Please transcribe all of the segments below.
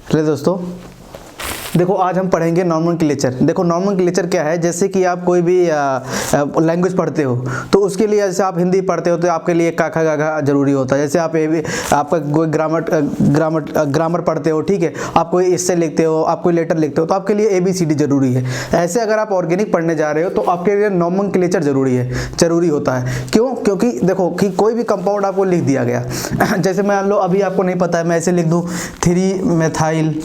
चलिए दोस्तों, देखो आज हम पढ़ेंगे नॉमेनक्लेचर। देखो नॉमेनक्लेचर क्या है, जैसे कि आप कोई भी लैंग्वेज पढ़ते हो तो उसके लिए, जैसे आप हिंदी पढ़ते हो तो आपके लिए काखा गाघा जरूरी होता है। जैसे आप आपका कोई ग्रामर पढ़ते हो, ठीक है, आप कोई इससे लिखते हो, आप कोई लेटर लिखते हो तो आपके लिए ABCD जरूरी है। ऐसे अगर आप ऑर्गेनिक पढ़ने जा रहे हो तो आपके लिए नॉमेनक्लेचर जरूरी होता है। क्यों? क्योंकि देखो कि कोई भी कंपाउंड आपको लिख दिया गया जैसे मान लो अभी आपको नहीं पता है, मैं ऐसे लिख दूँ 3 एथाइल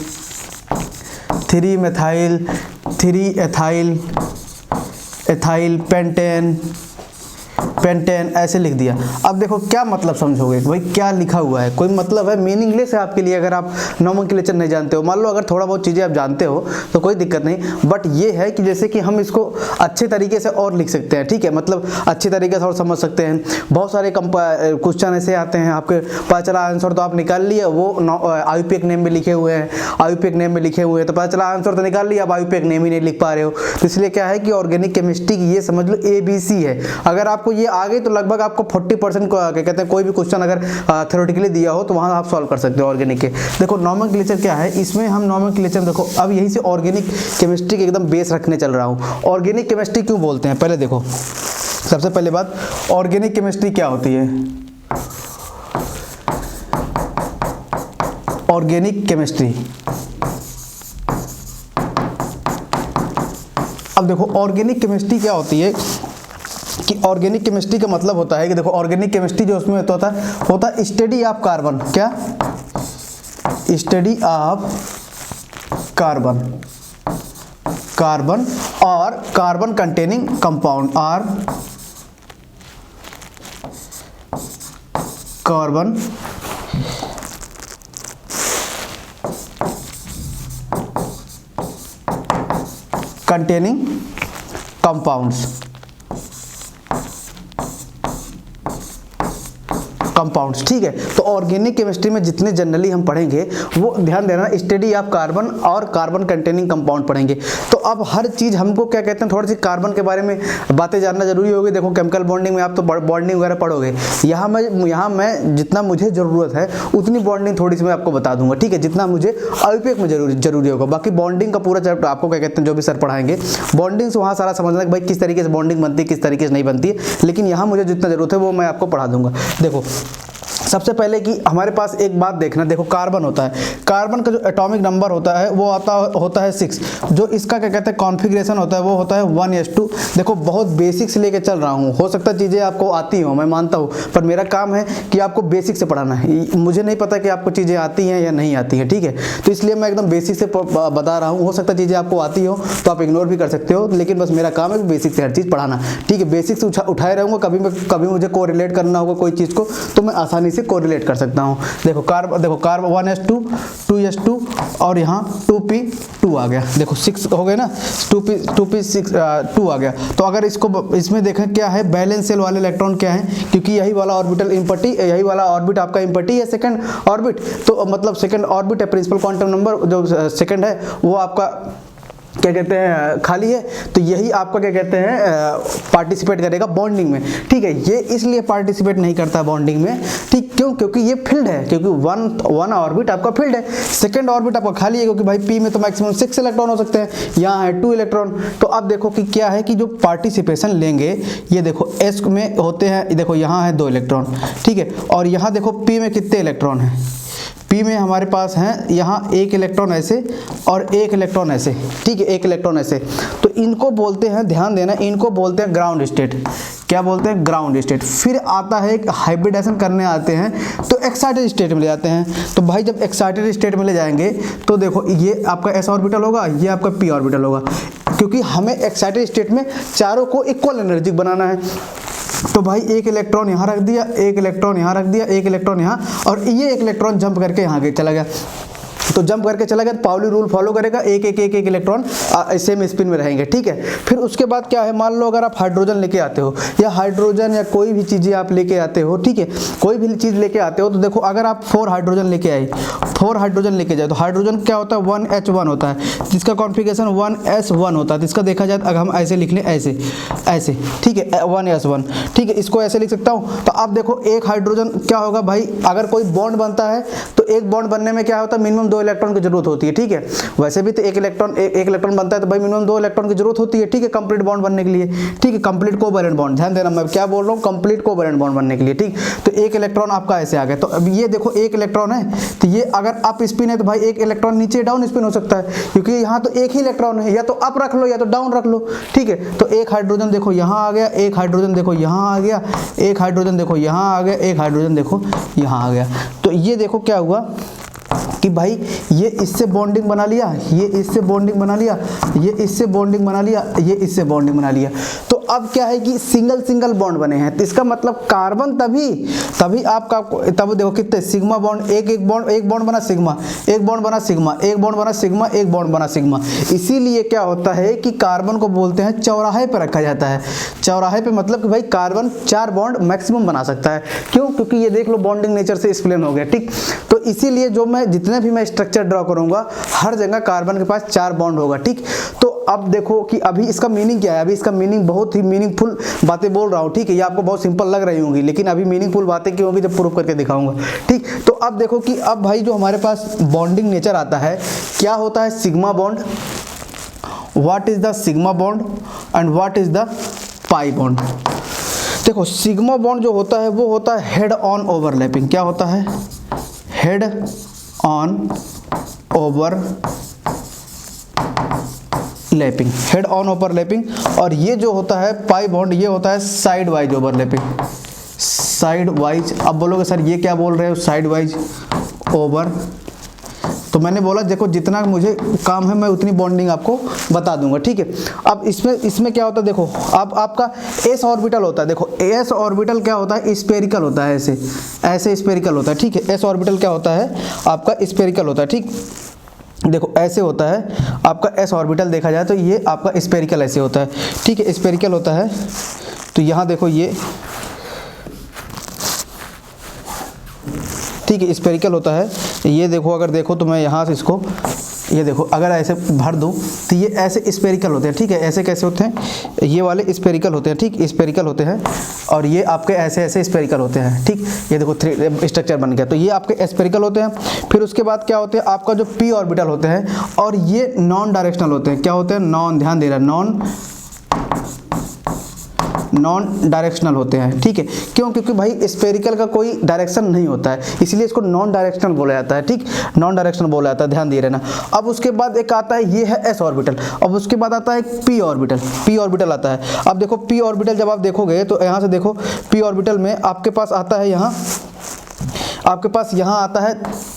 पेंटेन ऐसे लिख दिया। अब देखो क्या मतलब समझोगे भाई, क्या लिखा हुआ है, कोई मतलब है, मीनिंगलेस है आपके लिए अगर आप नॉमेनक्लेचर नहीं जानते हो। मान लो अगर थोड़ा बहुत चीज़ें आप जानते हो तो कोई दिक्कत नहीं, बट ये है कि जैसे कि हम इसको अच्छे तरीके से और लिख सकते हैं, ठीक है, मतलब अच्छे तरीके से और समझ सकते हैं। बहुत सारे क्वेश्चन ऐसे आते हैं, आपके पता चला आंसर तो आप निकाल लिए, वो IUPAC नेम में लिखे हुए हैं, तो पता चला आंसर तो निकाल लिया, अब IUPAC नेम ही नहीं लिख पा रहे हो। तो इसलिए क्या है कि ऑर्गेनिक केमिस्ट्री की ये समझ लो ABC है। अगर आपको ये आ गई तो लगभग आपको 40% क्या कहते हैं, कोई भी क्वेश्चन अगर थ्योरेटिकली दिया हो तो वहां आप सॉल्व कर सकते हो ऑर्गेनिक के। देखो नॉमेनक्लेचर क्या है, इसमें हम नॉमेनक्लेचर देखो अब यहीं से ऑर्गेनिक केमिस्ट्री के एकदम बेस रखने चल रहा हूं। ऑर्गेनिक केमिस्ट्री क्यों बोलते हैं, पहले देखो सबसे पहले बात, ऑर्गेनिक केमिस्ट्री क्या होती है। ऑर्गेनिक केमिस्ट्री, अब देखो ऑर्गेनिक केमिस्ट्री क्या होती है कि ऑर्गेनिक केमिस्ट्री का मतलब होता है कि देखो ऑर्गेनिक केमिस्ट्री जो उसमें होता है स्टडी ऑफ कार्बन, क्या स्टडी ऑफ कार्बन और कार्बन कंटेनिंग कंपाउंड और कार्बन कंटेनिंग कंपाउंड्स, ठीक है। तो ऑर्गेनिक केमिस्ट्री में जितने जनरली हम पढ़ेंगे वो ध्यान देना, स्टडी ऑफ कार्बन और कार्बन कंटेनिंग कंपाउंड पढ़ेंगे। तो अब हर चीज हमको क्या कहते हैं, थोड़ी सी कार्बन के बारे में बातें जानना जरूरी होगी। देखो केमिकल बॉन्डिंग में आप तो बॉन्डिंग वगैरह पढ़ोगे, यहाँ मैं जितना मुझे जरूरत है उतनी बॉन्डिंग थोड़ी सी मैं आपको बता दूंगा, ठीक है, जितना मुझे IUPAC में जरूरी होगा। बाकी बॉन्डिंग का पूरा चैप्टर आपको क्या कहते हैं जो भी सर पढ़ाएंगे बॉन्डिंग से वहाँ सारा समझना कि भाई किस तरीके से बॉन्डिंग बनती है, किस तरीके से नहीं बनती है, लेकिन यहाँ मुझे जितना जरूरत है वो मैं आपको पढ़ा दूंगा। देखो सबसे पहले कि हमारे पास एक बात देखना, देखो कार्बन होता है, कार्बन का जो एटॉमिक नंबर होता है वो होता है 6। जो इसका क्या कहते हैं कॉन्फ़िगरेशन होता है वो होता है 1s2। देखो बहुत बेसिक से लेके चल रहा हूँ, हो सकता है चीज़ें आपको आती हो, मैं मानता हूँ, पर मेरा काम है कि आपको बेसिक से पढ़ाना है। मुझे नहीं पता कि आपको चीज़ें आती हैं या नहीं आती हैं, ठीक है, तो इसलिए मैं एकदम बेसिक से बता रहा हूँ। हो सकता है चीज़ें आपको आती हो तो आप इग्नोर भी कर सकते हो, लेकिन बस मेरा काम है बेसिक से हर चीज़ पढ़ाना, ठीक है। बेसिक से उठाए रहूँगा, कभी मुझे कोरिलेट करना होगा कोई चीज़ को तो मैं आसानी से कोरिलेट कर सकता हूं। देखो कार्बन 1s2 2s2 और यहाँ 2p2 आ गया, देखो 6 हो गए ना, 2p6 2 आ गया। तो अगर इसमें देखें क्या है, बैलेंस शेल वाले इलेक्ट्रॉन क्या है, क्योंकि यही वाला ऑर्बिटल इम्पटी, यही वाला ऑर्बिट आपका इम्पटी है, सेकंड ऑर्बिट, तो मतलब सेकंड ऑर्बिट है, प्रिंसिपल क्वांटम नंबर जो सेकंड है वो आपका क्या कहते हैं खाली है, तो यही आपका क्या कहते हैं पार्टिसिपेट करेगा बॉन्डिंग में, ठीक है। ये इसलिए पार्टिसिपेट नहीं करता बॉन्डिंग में, ठीक, क्यों? क्योंकि ये फील्ड है, क्योंकि वन ऑर्बिट आपका फील्ड है, सेकंड ऑर्बिट आपका खाली है, क्योंकि भाई p में तो मैक्सिमम 6 इलेक्ट्रॉन हो सकते हैं, यहाँ है 2 इलेक्ट्रॉन। तो अब देखो कि क्या है कि जो पार्टिसिपेशन लेंगे, ये देखो s में होते हैं, देखो यहाँ है 2 इलेक्ट्रॉन, ठीक है, और यहाँ देखो p में कितने इलेक्ट्रॉन हैं, p में हमारे पास हैं यहाँ 1 इलेक्ट्रॉन ऐसे और 1 इलेक्ट्रॉन ऐसे, ठीक है, 1 इलेक्ट्रॉन ऐसे। तो इनको बोलते हैं, ध्यान देना, इनको बोलते हैं ग्राउंड स्टेट। क्या बोलते हैं? Ground state. फिर आता है एक हाइब्रिडेशन करने आते हैं तो एक्साइटेड स्टेट में ले जाते हैं। तो भाई जब एक्साइटेड स्टेट में ले जाएंगे तो देखो ये आपका s ऑर्बिटल होगा, ये आपका p ऑर्बिटल होगा, क्योंकि हमें एक्साइटेड स्टेट में चारों को इक्वल एनर्जी बनाना है। तो भाई 1 इलेक्ट्रॉन यहाँ रख दिया, 1 इलेक्ट्रॉन यहाँ रख दिया, 1 इलेक्ट्रॉन यहाँ, और ये 1 इलेक्ट्रॉन जंप करके यहाँ चला गया। तो जंप करके चला गया तो पाउली रूल फॉलो करेगा, एक इलेक्ट्रॉन सेम स्पिन में रहेंगे, ठीक है। फिर उसके बाद क्या है, मान लो अगर आप हाइड्रोजन लेके आते हो या हाइड्रोजन या कोई भी चीज़ें आप लेके आते हो, ठीक है, कोई भी चीज़ लेके आते हो, तो देखो अगर आप 4 हाइड्रोजन लेके आए, 4 हाइड्रोजन लेके जाए तो हाइड्रोजन क्या होता है 1h1 होता है, जिसका कॉन्फ़िगरेशन 1s1 होता है। तो इसका देखा जाए अगर हम ऐसे लिख लें, ऐसे ऐसे, ठीक है, 1s1, ठीक है, इसको ऐसे लिख सकता हूँ। तो अब देखो एक हाइड्रोजन क्या होगा भाई, अगर कोई बॉन्ड बनता है तो एक बॉन्ड बनने में क्या होता है, मिनिमम 2 2 इलेक्ट्रॉन की जरूरत होती है, ठीक है। वैसे भी तो एक इलेक्ट्रॉन बनता है तो भाई मिनिमम 2 इलेक्ट्रॉन की जरूरत होती है, ठीक है, कंप्लीट बॉन्ड बनने के लिए, ठीक है, कंप्लीट कोवैलेंट बॉन्ड, ध्यान देना मैं क्या बोल रहा हूँ, कंप्लीट कोवैलेंट बॉन्ड बनने के लिए, ठीक। तो एक इलेक्ट्रॉन आपका ऐसे आ गया, तो अब ये देखो एक इलेक्ट्रॉन है, तो ये अगर अप स्पिन है तो भाई एक इलेक्ट्रॉन नीचे डाउन स्पिन हो सकता है, क्योंकि यहाँ तो एक ही इलेक्ट्रॉन है, या तो अप रख लो या तो डाउन रख लो, ठीक है। तो एक हाइड्रोजन देखो यहाँ आ गया, एक हाइड्रोजन देखो यहाँ आ गया, एक हाइड्रोजन देखो यहाँ आ गया, एक हाइड्रोजन देखो यहाँ आ गया। तो ये देखो क्या हुआ कि भाई ये इससे बॉन्डिंग बना लिया, ये इससे बॉन्डिंग बना लिया, ये इससे बॉन्डिंग बना लिया, ये इससे बॉन्डिंग बना लिया। तो अब क्या है कि सिंगल सिंगल बॉन्ड बने हैं, तो इसका मतलब कार्बन तभी आपका, तब देखो कितने सिग्मा बॉन्ड, एक बॉन्ड बना सिग्मा, एक बॉन्ड बना सिग्मा, एक बॉन्ड बना सिग्मा, एक बॉन्ड बना सिग्मा। इसीलिए क्या होता है कि कार्बन को बोलते हैं चौराहे पर रखा जाता है। चौराहे पे मतलब कि भाई कार्बन 4 बॉन्ड मैक्सिमम बना सकता है, क्यों? क्योंकि ये देख लो बॉन्डिंग नेचर से एक्सप्लेन हो गया, ठीक। तो इसीलिए जो मैं जितने भी मैं स्ट्रक्चर ड्रॉ करूंगा हर जगह कार्बन के पास 4 बॉन्ड होगा, ठीक। तो अब देखो कि अभी इसका मीनिंग क्या है, अभी इसका मीनिंग बहुत ही मीनिंगफुल बातें बोल रहा हूँ, ठीक है। ये आपको बहुत सिंपल लग रही होंगी, लेकिन अभी मीनिंगफुल बातें क्यों होंगी जब प्रूव करके दिखाऊंगा, ठीक। तो अब देखो कि अब भाई जो हमारे पास बॉन्डिंग नेचर आता है, क्या होता है sigma bond, what is the sigma bond and what is the pi bond. देखो सिग्मा बॉन्ड जो होता है वो होता है हेड ऑन ओवरलैपिंग। क्या होता है? Head on overlapping, head on overlapping. और ये जो होता है पाई बॉन्ड, ये होता है side wise overlapping, side wise. अब बोलोगे सर ये क्या बोल रहे हो साइड वाइज ओवर, तो मैंने बोला देखो जितना मुझे काम है मैं उतनी बॉन्डिंग आपको बता दूंगा, ठीक है। अब इसमें क्या होता है, देखो अब आपका एस ऑर्बिटल होता है। देखो एस ऑर्बिटल क्या होता है, स्फेरिकल होता है, ऐसे स्फेरिकल होता है, ठीक है। एस ऑर्बिटल क्या होता है आपका, स्फेरिकल होता है, ठीक। देखो ऐसे होता है आपका एस ऑर्बिटल, देखा जाए तो ये आपका स्फेरिकल ऐसे होता है, ठीक है, स्फेरिकल होता है। तो यहाँ देखो ये, ठीक है, स्फेरिकल होता है। ये देखो अगर देखो तो मैं यहाँ से इसको, ये देखो अगर ऐसे भर दूँ तो ये ऐसे स्फेरिकल होते हैं, ठीक है। ऐसे कैसे होते हैं, ये वाले स्फेरिकल होते हैं, ठीक, स्फेरिकल होते हैं। और ये आपके ऐसे स्फेरिकल होते हैं, ठीक। ये देखो 3 स्ट्रक्चर बन गया, तो ये आपके स्फेरिकल होते हैं। फिर उसके बाद क्या होते हैं आपका जो पी ऑर्बिटल होते हैं, और ये नॉन डायरेक्शनल होते हैं। क्या होते हैं? नॉन, ध्यान दे रहा है, नॉन डायरेक्शनल होते हैं, ठीक है। क्यों? क्योंकि भाई स्फेरिकल का कोई डायरेक्शन नहीं होता है, इसलिए इसको नॉन डायरेक्शनल बोला जाता है, ठीक, नॉन डायरेक्शनल बोला जाता है, ध्यान दिए रहना। अब उसके बाद एक आता है, ये है एस ऑर्बिटल। अब उसके बाद आता है पी ऑर्बिटल, पी ऑर्बिटल आता है। अब देखो पी ऑर्बिटल जब आप देखोगे तो यहाँ से देखो पी ऑर्बिटल में आपके पास आता है, यहाँ आपके पास यहाँ आता है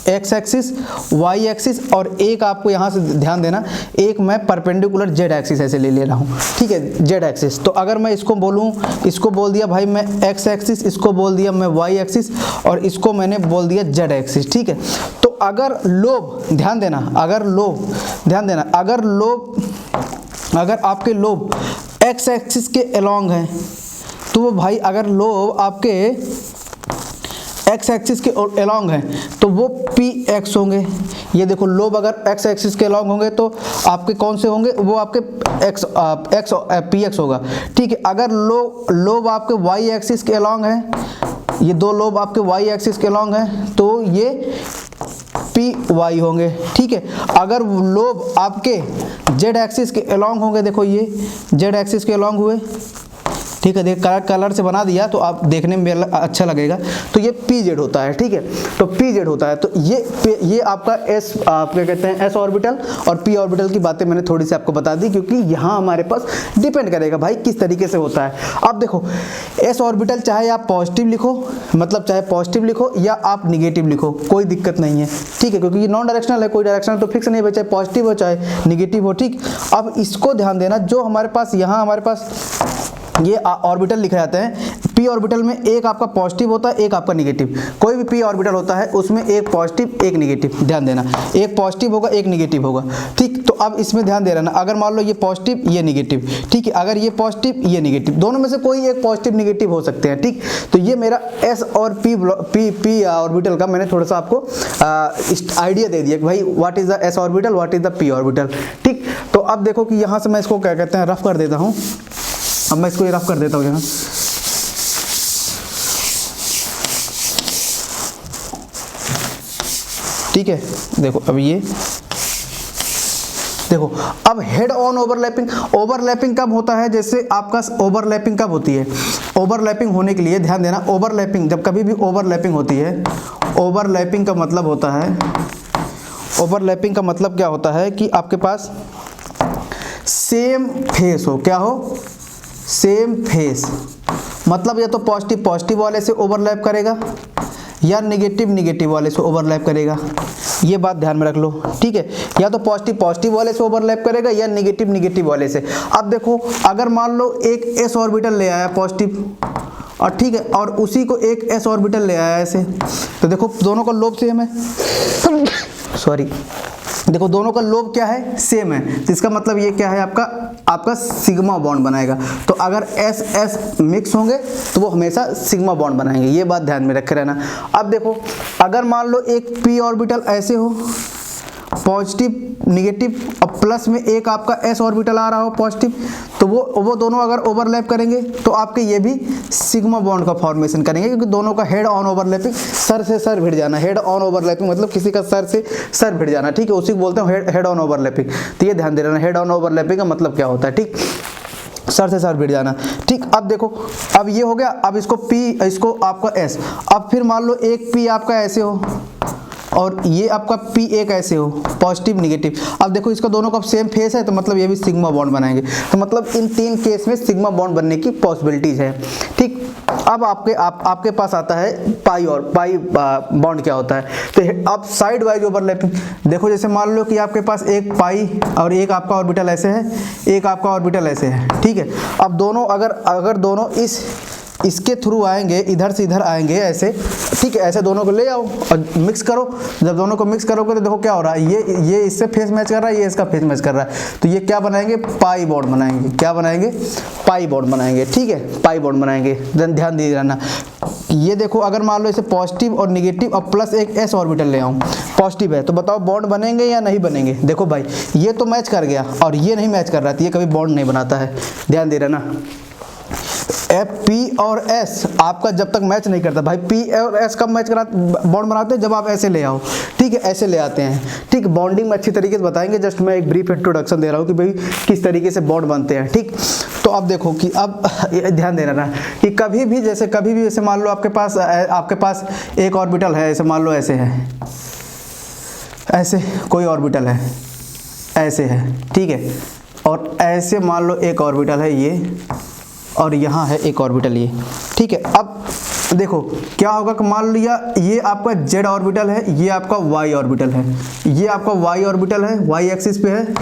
एक्स एक्सिस, वाई एक्सिस, और एक आपको यहाँ से ध्यान देना, एक मैं परपेंडिकुलर जेड एक्सिस ऐसे ले रहा हूँ, ठीक है, जेड एक्सिस। तो अगर मैं इसको बोलूँ, इसको बोल दिया भाई मैं एक्स एक्सिस, इसको बोल दिया मैं वाई एक्सिस, और इसको मैंने बोल दिया जेड एक्सिस, ठीक है। तो अगर लोब, ध्यान देना, अगर लोब, ध्यान देना, अगर लोब, अगर आपके लोब एक्स एक्सिस के अलोंग हैं, तो वो भाई अगर लोब आपके एक्स एक्सिस के अलोंग है तो वो पी एक्स होंगे। ये देखो लोब अगर एक्स एक्सिस के अलोंग होंगे तो आपके कौन से होंगे, वो आपके एक्स पी एक्स होगा, ठीक है। अगर लोब आपके वाई एक्सिस के अलोंग है, ये 2 लोब आपके वाई एक्सिस के अलोंग है तो ये पी वाई होंगे, ठीक है। अगर लोब आपके जेड एक्सिस के अलोंग होंगे, देखो ये जेड एक्सिस के अलोंग हुए, ठीक है, देख कलर से बना दिया तो आप देखने में अच्छा लगेगा, तो ये पी जेड होता है, ठीक है। तो पी जेड होता है, तो ये आपका एस, आप क्या कहते हैं, एस ऑर्बिटल और पी ऑर्बिटल की बातें मैंने थोड़ी सी आपको बता दी, क्योंकि यहाँ हमारे पास डिपेंड करेगा भाई किस तरीके से होता है। अब देखो एस ऑर्बिटल चाहे आप पॉजिटिव लिखो, मतलब चाहे पॉजिटिव लिखो या आप निगेटिव लिखो, कोई दिक्कत नहीं है, ठीक है, क्योंकि ये नॉन डायरेक्शनल है, कोई डायरेक्शनल तो फिक्स नहीं है, चाहे पॉजिटिव हो चाहे निगेटिव हो, ठीक। अब इसको ध्यान देना, जो हमारे पास यहाँ हमारे पास ये ऑर्बिटल लिखे जाते हैं, पी ऑर्बिटल में एक आपका पॉजिटिव होता है, एक आपका निगेटिव। कोई भी पी ऑर्बिटल होता है उसमें एक पॉजिटिव एक निगेटिव, ध्यान देना, एक पॉजिटिव होगा एक निगेटिव होगा, ठीक। तो अब इसमें ध्यान दे रहना, अगर मान लो ये पॉजिटिव ये निगेटिव, ठीक है, अगर ये पॉजिटिव ये निगेटिव, दोनों में से कोई एक पॉजिटिव निगेटिव हो सकते हैं, ठीक। तो ये मेरा एस और पी ऑर्बिटल का मैंने थोड़ा सा आपको आइडिया दे दिया कि भाई what is the S orbital, what is the P orbital, ठीक। तो अब देखो कि यहाँ से मैं इसको क्या कहते हैं रफ कर देता हूँ। अब मैं इसको रफ कर देता हूँ यहाँ, ठीक है। देखो अब ये देखो, अब हेड ऑन ओवरलैपिंग, ओवरलैपिंग कब होता है, जैसे आपका ओवरलैपिंग कब होती है, ओवरलैपिंग होने के लिए ध्यान देना, ओवरलैपिंग जब कभी भी ओवरलैपिंग होती है, ओवरलैपिंग का मतलब होता है, ओवरलैपिंग का मतलब क्या होता है कि आपके पास सेम फेस हो, क्या हो, सेम फेस, मतलब या तो पॉजिटिव पॉजिटिव वाले से ओवरलैप करेगा या नेगेटिव नेगेटिव वाले से ओवरलैप करेगा, ये बात ध्यान में रख लो, ठीक है। या तो पॉजिटिव पॉजिटिव वाले से ओवरलैप करेगा या नेगेटिव नेगेटिव वाले से। अब देखो अगर मान लो एक एस ऑर्बिटल ले आया पॉजिटिव, और ठीक है, और उसी को एक एस ऑर्बिटल ले आया ऐसे, तो देखो दोनों का लोब सेम है, सॉरी, देखो दोनों का लोब क्या है, सेम है, जिसका मतलब ये क्या है, आपका सिग्मा बॉन्ड बनाएगा। तो अगर एस एस मिक्स होंगे तो वो हमेशा सिग्मा बॉन्ड बनाएंगे, ये बात ध्यान में रखे रहना। अब देखो अगर मान लो एक पी ऑर्बिटल ऐसे हो, पॉजिटिव निगेटिव, और प्लस में एक आपका एस ऑर्बिटल आ रहा हो पॉजिटिव, तो वो दोनों अगर ओवरलैप करेंगे तो आपके ये भी सिग्मा बॉन्ड का फॉर्मेशन करेंगे, क्योंकि दोनों का हेड ऑन ओवरलैपिंग, सर से सर भिड़ जाना, हेड ऑन ओवरलैपिंग मतलब किसी का सर से सर भिड़ जाना, ठीक है, उसी को बोलते हैं हेड ऑन ओवरलैपिंग। तो ये ध्यान दे रहना, हेड ऑन ओवरलैपिंग का मतलब क्या होता है, ठीक, सर से सर भिड़ जाना, ठीक। अब देखो अब ये हो गया, अब इसको पी, इसको आपका एस, अब फिर मान लो एक पी आपका ऐसे हो और ये आपका पी एक ऐसे हो, पॉजिटिव निगेटिव, अब देखो इसका दोनों का सेम फेस है, तो मतलब ये भी सिग्मा बॉन्ड बनाएंगे, तो मतलब इन तीन केस में सिग्मा बॉन्ड बनने की पॉसिबिलिटीज है, ठीक। अब आपके पास आता है पाई, और पाई बॉन्ड क्या होता है, तो अब साइड वाइज ओवरलैपिंग, देखो जैसे मान लो कि आपके पास एक पाई और एक आपका ऑर्बिटल ऐसे है, एक आपका ऑर्बिटल ऐसे है, ठीक है। अब दोनों अगर दोनों इसके थ्रू आएंगे, इधर से इधर आएंगे ऐसे, ठीक है, ऐसे दोनों को ले आओ और मिक्स करो, जब दोनों को मिक्स करोगे तो देखो क्या हो रहा है, ये इससे फेस मैच कर रहा है, ये इसका फेस मैच कर रहा है, तो ये क्या बनाएंगे, पाई बॉन्ड बनाएंगे, क्या बनाएंगे, पाई बॉन्ड बनाएंगे, ठीक है, पाई बॉन्ड बनाएंगे। ध्यान दीजिए रहना, ये देखो अगर मान लो इसे पॉजिटिव और निगेटिव और प्लस एक एस ऑर्बिटल ले आऊँ, पॉजिटिव है, तो बताओ बॉन्ड बनेंगे या नहीं बनेंगे। देखो भाई ये तो मैच कर गया और ये नहीं मैच कर रहा था, ये कभी बॉन्ड नहीं बनाता है, ध्यान दे रहना। एफ पी और एस आपका जब तक मैच नहीं करता, भाई पी और एस कब मैच करा बॉन्ड बनाते हैं, जब आप ऐसे ले आओ, ठीक है, ऐसे ले आते हैं, ठीक। बॉन्डिंग में अच्छी तरीके से बताएंगे, जस्ट मैं एक ब्रीफ इंट्रोडक्शन दे रहा हूँ कि भाई किस तरीके से बॉन्ड बनते हैं, ठीक। तो अब देखो कि अब ध्यान देना ना कि कभी भी जैसे मान लो आपके पास एक ऑर्बिटल है, ऐसे मान लो ऐसे है, ऐसे कोई ऑर्बिटल है ऐसे है, ठीक है, और ऐसे मान लो एक ऑर्बिटल है ये, और यहाँ है एक ऑर्बिटल ये, ठीक है। अब देखो क्या होगा कि मान लिया ये आपका जेड ऑर्बिटल है, ये आपका वाई ऑर्बिटल है, ये आपका वाई ऑर्बिटल है, वाई एक्सिस पे है,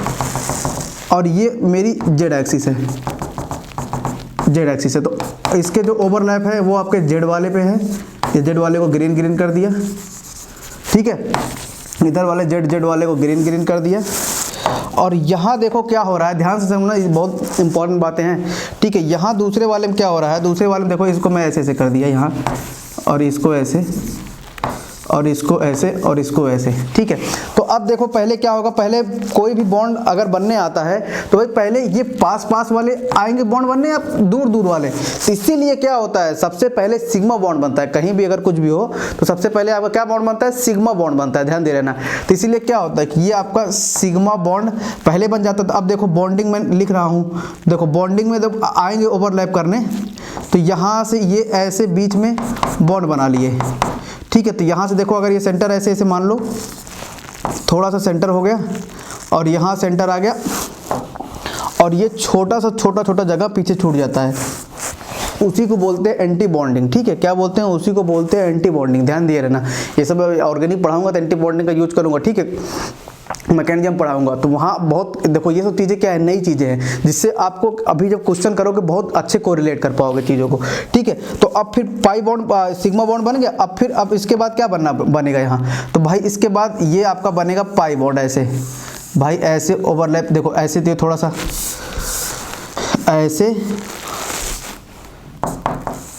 और ये मेरी जेड एक्सिस है, जेड एक्सिस है। तो इसके जो ओवरलैप है वो आपके जेड वाले पे है, ये जेड वाले को ग्रीन ग्रीन कर दिया, ठीक है, इधर वाले जेड वाले को ग्रीन ग्रीन कर दिया। और यहाँ देखो क्या हो रहा है, ध्यान से समझना, ये बहुत इंपॉर्टेंट बातें हैं, ठीक है। यहाँ दूसरे वाले में क्या हो रहा है, दूसरे वाले में देखो इसको मैं ऐसे कर दिया यहाँ, और इसको ऐसे, और इसको ऐसे, और इसको ऐसे, ठीक है। तो अब देखो पहले क्या होगा, पहले कोई भी बॉन्ड अगर बनने आता है तो भाई पहले ये पास वाले आएंगे बॉन्ड बनने या दूर वाले, इसीलिए क्या होता है, सबसे पहले सिग्मा बॉन्ड बनता है, कहीं भी अगर कुछ भी हो तो सबसे पहले आपका क्या बॉन्ड बनता है, सिग्मा बॉन्ड बनता है, ध्यान दे रहना। तो इसीलिए क्या होता है कि ये आपका सिग्मा बॉन्ड पहले बन जाता था। अब देखो बॉन्डिंग में लिख रहा हूँ, देखो बॉन्डिंग में जब आएंगे ओवरलैप करने, तो यहाँ से ये ऐसे बीच में बॉन्ड बना लिए, ठीक है। तो यहाँ से देखो अगर ये सेंटर ऐसे मान लो, थोड़ा सा सेंटर हो गया, और यहाँ सेंटर आ गया, और ये छोटा जगह पीछे छूट जाता है, उसी को बोलते हैं एंटी बॉन्डिंग, ठीक है। क्या बोलते हैं, उसी को बोलते हैं एंटी बॉन्डिंग, ध्यान दिए रहना। ये सब ऑर्गेनिक पढ़ाऊंगा तो एंटी बॉन्डिंग का यूज करूंगा, ठीक है। मैकेनिज्म पढ़ाऊंगा तो वहाँ बहुत देखो ये सब चीज़ें क्या है, नई चीज़ें हैं, जिससे आपको अभी जब क्वेश्चन करोगे बहुत अच्छे कोरिलेट कर पाओगे चीज़ों को, ठीक है। तो अब फिर पाई बॉन्ड सिग्मा बॉन्ड बन गया। अब इसके बाद क्या बनेगा यहाँ, तो भाई इसके बाद ये आपका बनेगा पाई बॉन्ड, ऐसे भाई ऐसे ओवरलैप, देखो ऐसे तो थोड़ा सा ऐसे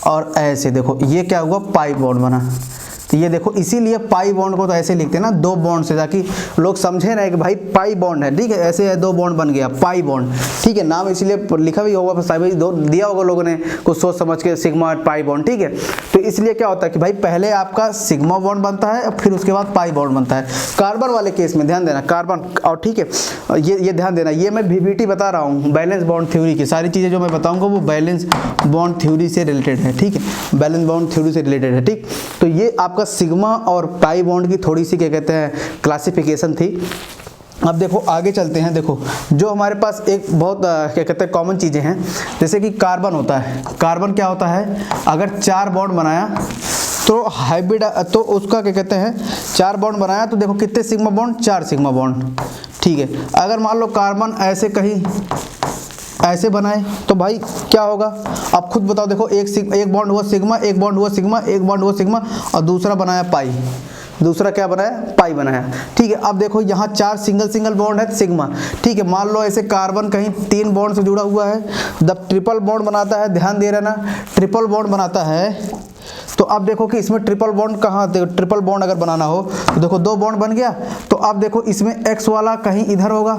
और ऐसे, देखो ये क्या हुआ, पाई बॉन्ड बना, तो ये देखो इसीलिए पाई बॉन्ड को तो ऐसे लिखते हैं ना, 2 बॉन्ड से, ताकि लोग समझे ना कि भाई पाई बॉन्ड है, ठीक है, ऐसे है 2 बॉन्ड बन गया पाई बॉन्ड, ठीक है। नाम इसीलिए लिखा भी होगा, भाई दिया होगा लोगों ने कुछ सोच समझ के, सिग्मा पाई बॉन्ड, ठीक है। तो इसलिए क्या होता है कि भाई पहले आपका सिग्मा बॉन्ड बनता है, फिर उसके बाद पाई बॉन्ड बनता है कार्बन वाले केस में, ध्यान देना कार्बन। और ठीक है, ये ध्यान देना, ये मैं VBT बता रहा हूँ, बैलेंस बॉन्ड थ्योरी की सारी चीज़ें जो मैं बताऊँगा वो बैलेंस बॉन्ड थ्योरी से रिलेटेड है, ठीक है, बैलेंस बॉन्ड थ्योरी से रिलेटेड है, ठीक। तो ये आपका सिग्मा और पाई बॉन्ड की थोड़ी सी क्या कहते हैं क्लासिफिकेशन थी। अब देखो आगे चलते हैं। देखो जो हमारे पास एक बहुत क्या कहते हैं कॉमन चीज़ें हैं, जैसे कि कार्बन होता है। कार्बन क्या होता है, अगर 4 बॉन्ड बनाया तो हाइब्रिड, तो उसका क्या कहते हैं 4 बॉन्ड बनाया तो देखो कितने सिग्मा बॉन्ड, 4 सिग्मा बॉन्ड, ठीक है। अगर मान लो कार्बन ऐसे कहीं ऐसे बनाए तो भाई क्या होगा, आप खुद बताओ। देखो एक बॉन्ड हुआ सिग्मा, एक बॉन्ड हुआ सिग्मा, एक बॉन्ड हुआ सिग्मा, और दूसरा बनाया पाई, दूसरा क्या बनाया, पाई बनाया, ठीक है। अब देखो यहाँ 4 सिंगल बॉन्ड है सिग्मा, ठीक है। मान लो ऐसे कार्बन कहीं 3 बॉन्ड से जुड़ा हुआ है, जब ट्रिपल बॉन्ड बनाता है, ध्यान दे रहे ना, ट्रिपल बॉन्ड बनाता है तो अब देखो कि इसमें ट्रिपल बॉन्ड कहाँ, ट्रिपल बॉन्ड अगर बनाना हो तो देखो 2 बॉन्ड बन गया, तो अब देखो इसमें X वाला कहीं इधर होगा,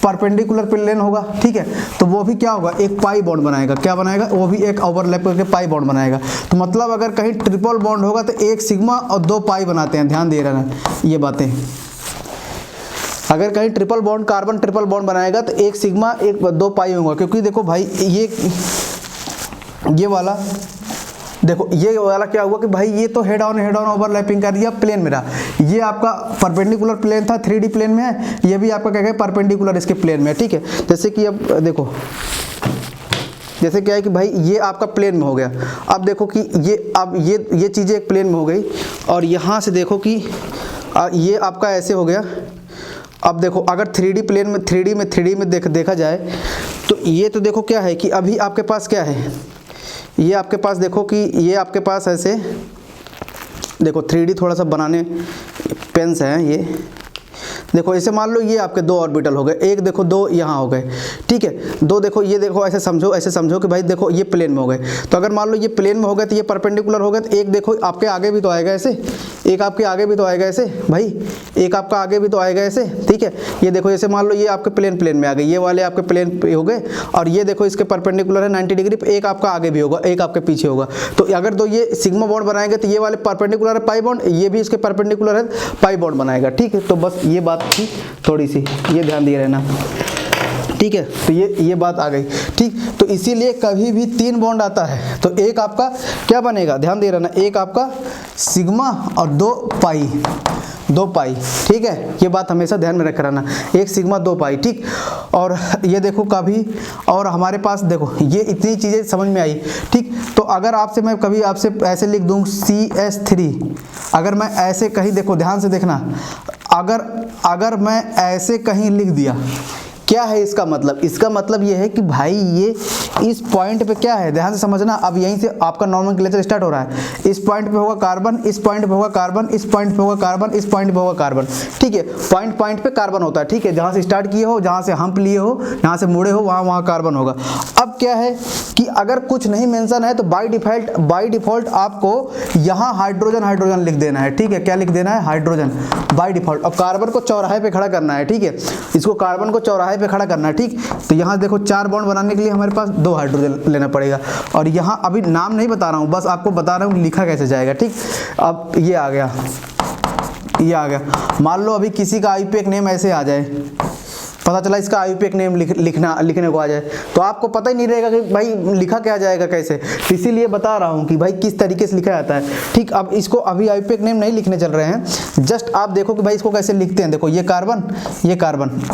परपेंडिकुलर प्लेन होगा, ठीक है। तो वो भी क्या होगा, एक पाई बॉन्ड बनाएगा, क्या बनाएगा, वो भी एक ओवरलैप करके पाई बॉन्ड बनाएगा। तो मतलब अगर कहीं ट्रिपल बॉन्ड होगा तो 1 सिग्मा और 2 पाई बनाते हैं, ध्यान दे रहे हैं ये बातें। अगर कहीं triple bond, carbon triple bond बनाएगा तो 1 सिग्मा 2 पाई होगा, क्योंकि देखो भाई ये वाला, देखो ये वाला क्या हुआ कि भाई ये तो हेड ऑन ओवरलैपिंग कर दिया प्लेन मेरा, ये आपका परपेंडिकुलर प्लेन था, 3D प्लेन में है, ये भी आपका क्या है परपेंडिकुलर इसके प्लेन में है, ठीक है। जैसे कि अब देखो, जैसे क्या है कि भाई ये आपका प्लेन में हो गया, अब देखो कि ये चीज़ें एक प्लेन में हो गई, और यहाँ से देखो कि ये आपका ऐसे हो गया। अब देखो अगर 3D में देखा जाए तो ये तो देखो क्या है कि अभी आपके पास क्या है, ये आपके पास देखो कि ये आपके पास ऐसे देखो 3D थोड़ा सा बनाने पेन्स हैं, ये देखो ऐसे मान लो ये आपके 2 ऑर्बिटल हो गए, एक देखो 2 यहाँ हो गए, ठीक है। 2 देखो, ये देखो ऐसे समझो कि भाई देखो ये प्लेन में हो गए। तो अगर मान लो ये प्लेन में हो गए तो ये परपेंडिकुलर हो गए, तो एक देखो आपके आगे भी तो आएगा ऐसे, एक आपके आगे भी तो आएगा ऐसे, भाई एक आपका आगे भी तो आएगा ऐसे, ठीक है। ये देखो ऐसे मान लो ये आपके प्लेन में आ गए, ये वाले आपके प्लेन पे हो गए, और ये देखो इसके परपेंडिकुलर है 90 डिग्री, एक आपका आगे भी होगा, एक आपके पीछे होगा। तो अगर तो ये सिग्मा बॉन्ड बनाएंगे तो ये वाले परपेंडिकुलर है पाई बॉन्ड, ये भी इसके परपेंडिकुलर है पाई बॉन्ड बनाएगा, ठीक है। तो बस ये बात थी थोड़ी सी, ये ध्यान दिए रहना, ठीक है। तो ये बात आ गई, ठीक। तो इसीलिए कभी भी 3 बॉन्ड आता है तो एक आपका क्या बनेगा, ध्यान दे रहना, एक आपका सिग्मा और 2 पाई, ठीक है। ये बात हमेशा ध्यान में रख रहना, एक सिग्मा 2 पाई, ठीक। और ये देखो कभी, और हमारे पास देखो ये इतनी चीज़ें समझ में आई, ठीक। तो अगर मैं कभी आपसे ऐसे लिख दूँ CH3, अगर मैं ऐसे कहीं, देखो ध्यान से देखना, अगर मैं ऐसे कहीं लिख दिया, क्या है इसका मतलब, इसका मतलब ये है कि भाई ये इस पॉइंट पे क्या है, ध्यान से समझना। अब यहीं से आपका नॉमेनक्लेचर स्टार्ट हो रहा है, इस पॉइंट पे होगा कार्बन, इस पॉइंट पे होगा कार्बन, इस पॉइंट पे होगा कार्बन, इस पॉइंट पे होगा कार्बन, ठीक है। पॉइंट पे कार्बन होता है, ठीक है। जहाँ से स्टार्ट किए हो, जहाँ से हम्प लिए हो, यहाँ से मुड़े हो, वहाँ कार्बन होगा। अब क्या है कि अगर कुछ नहीं मेंशन है तो बाय डिफॉल्ट आपको यहाँ हाइड्रोजन लिख देना है, ठीक है। क्या लिख देना है, हाइड्रोजन बाय डिफॉल्ट, और कार्बन को चौराहे पे खड़ा करना है, ठीक है। इसको कार्बन को चौराहे पे खड़ा करना है, ठीक। तो यहाँ देखो 4 बॉन्ड बनाने के लिए हमारे पास 2 हाइड्रोजन लेना पड़ेगा, और यहाँ अभी नाम नहीं बता रहा हूँ, बस आपको बता रहा हूँ लिखा कैसे जाएगा, ठीक। अब ये आ गया, मान लो अभी किसी का IUPAC नेम ऐसे आ जाए, पता चला इसका IUPAC नेम लिखने को आ जाए, तो आपको पता ही नहीं रहेगा कि भाई लिखा क्या जाएगा कैसे। तो इसीलिए बता रहा हूँ कि भाई किस तरीके से लिखा जाता है, ठीक। अब इसको अभी IUPAC नेम नहीं लिखने चल रहे हैं, जस्ट आप देखो कि भाई इसको कैसे लिखते हैं। देखो ये कार्बन,